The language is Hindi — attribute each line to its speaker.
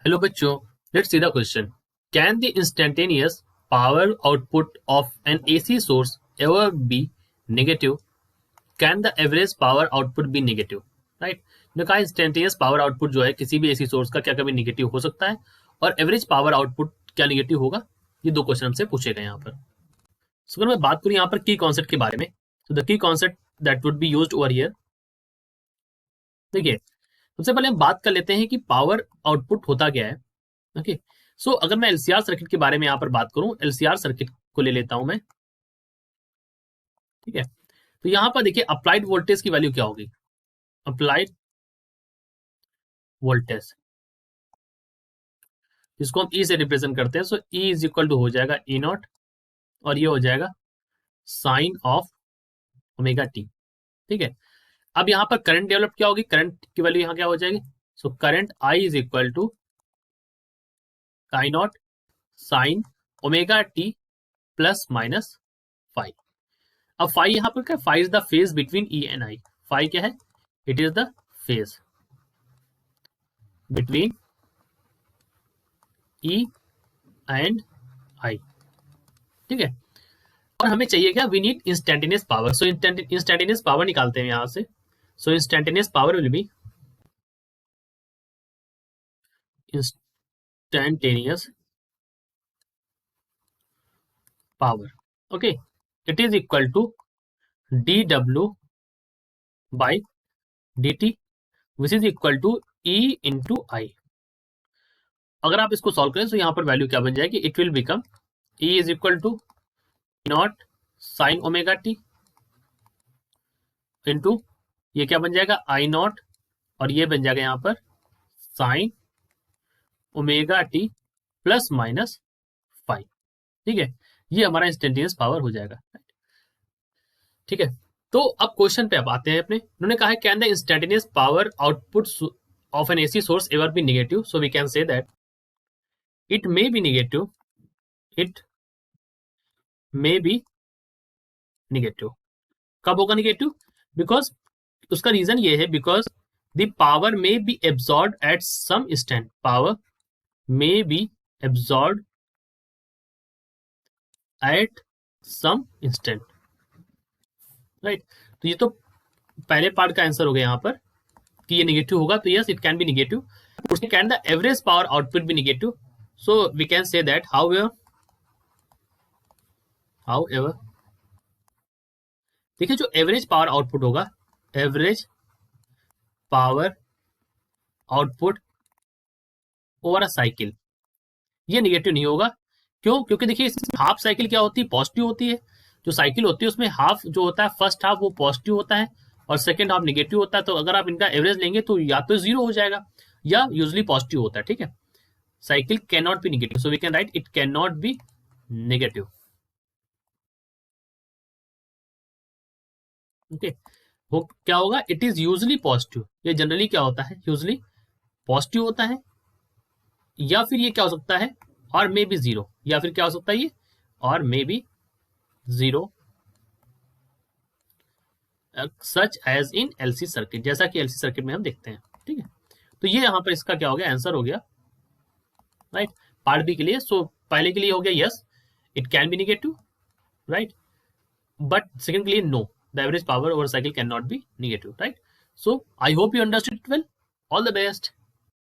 Speaker 1: हेलो बच्चों, let's see the question. Can the instantaneous power output of an AC source ever be negative? Can the average power output be negative? Right. ने कहा इंस्टेंटेनियस पावर आउटपुट जो है किसी भी एसी सोर्स का क्या कभी नेगेटिव हो सकता है, और एवरेज पावर आउटपुट क्या नेगेटिव होगा? ये दो क्वेश्चन हमसे पूछे गए यहाँ पर. सो अगर मैं बात करूँ यहाँ पर की कॉन्सेप्ट के बारे में, तो the key concept that would be used over here. देखिए, सबसे पहले हम बात कर लेते हैं कि पावर आउटपुट होता क्या है. ओके. सो अगर मैं एलसीआर सर्किट के बारे में यहाँ पर बात करूं, एलसीआर सर्किट को ले लेता हूं मैं. ठीक है. तो यहाँ पर देखिए अप्लाइड वोल्टेज की वैल्यू क्या होगी. अप्लाइड वोल्टेज जिसको हम ई से रिप्रेजेंट करते हैं, सो ई इज इक्वल टू हो जाएगा ई नॉट, और ये हो जाएगा साइन ऑफ ओमेगा टी. ठीक है. अब यहाँ पर करंट डेवलप क्या होगी, करंट की वैल्यू यहाँ क्या हो जाएगी. So current I is equal to I naught sine omega t plus minus five. अब फाई यहाँ पर क्या, phi is the phase between E and I. Phi क्या है, it is the phase between E and I. ठीक है. और हमें चाहिए क्या, we need instantaneous power. So instantaneous power निकालते हैं यहां से. So instantaneous power will be instantaneous power. Okay. It is equal to D W by D T which is equal to E into I. अगर आप इसको सॉल्व करें तो यहाँ पर वैल्यू क्या बन जाएगी, it will become E is equal to naught sine omega t into ये क्या बन जाएगा आई नॉट, और ये बन जाएगा यहाँ पर sign omega t plus minus five. ठीक है. ये हमारा इंस्टेंटेनियस पावर हो जाएगा. ठीक है. तो अब क्वेश्चन पे अब आते हैं अपने. उन्होंने कहा है can the instantaneous power output of an AC source ever be negative. So we can say that it may be negative. It may be negative. कब होगा नेगेटिव, बिकॉज उसका रीजन ये है, because the power may be absorb at some instant. Power may be absorb at some instant. Right. तो ये तो पहले पार्ट का आंसर हो गया यहाँ पर कि ये नेगेटिव होगा. तो yes, it can be negative. Can the average power output be negative. So we can say that however देखिए जो एवरेज पावर आउटपुट होगा, average power output over a cycle, ये निगेटिव नहीं होगा. क्यों, क्योंकि देखिए हाफ साइकिल क्या होती है, पॉजिटिव होती है. जो साइकिल होती है उसमें हाफ जो होता है, फर्स्ट हाफ वो पॉजिटिव होता है और सेकेंड हाफ निगेटिव होता है. तो अगर आप इनका एवरेज लेंगे तो या तो जीरो हो जाएगा या यूजली पॉजिटिव होता है. ठीक है. Cycle can not be negative, so we can write it can not be negative. Okay. वो क्या होगा, इट इज यूजली पॉजिटिव. ये जनरली क्या होता है, यूजली पॉजिटिव होता है. या फिर ये क्या हो सकता है, और मे बी जीरो. या फिर क्या हो सकता है ये, और may be zero, such as in LC circuit, जैसा कि एलसी सर्किट में हम देखते हैं. ठीक है. तो ये यहाँ पर इसका क्या हो गया, आंसर हो गया. राइट. पार्ट बी के लिए. सो पहले के लिए हो गया yes, it can be negative. Right. But second के लिए no, the average power over cycle can not be negative. Right. So I hope you understood it well. All the best.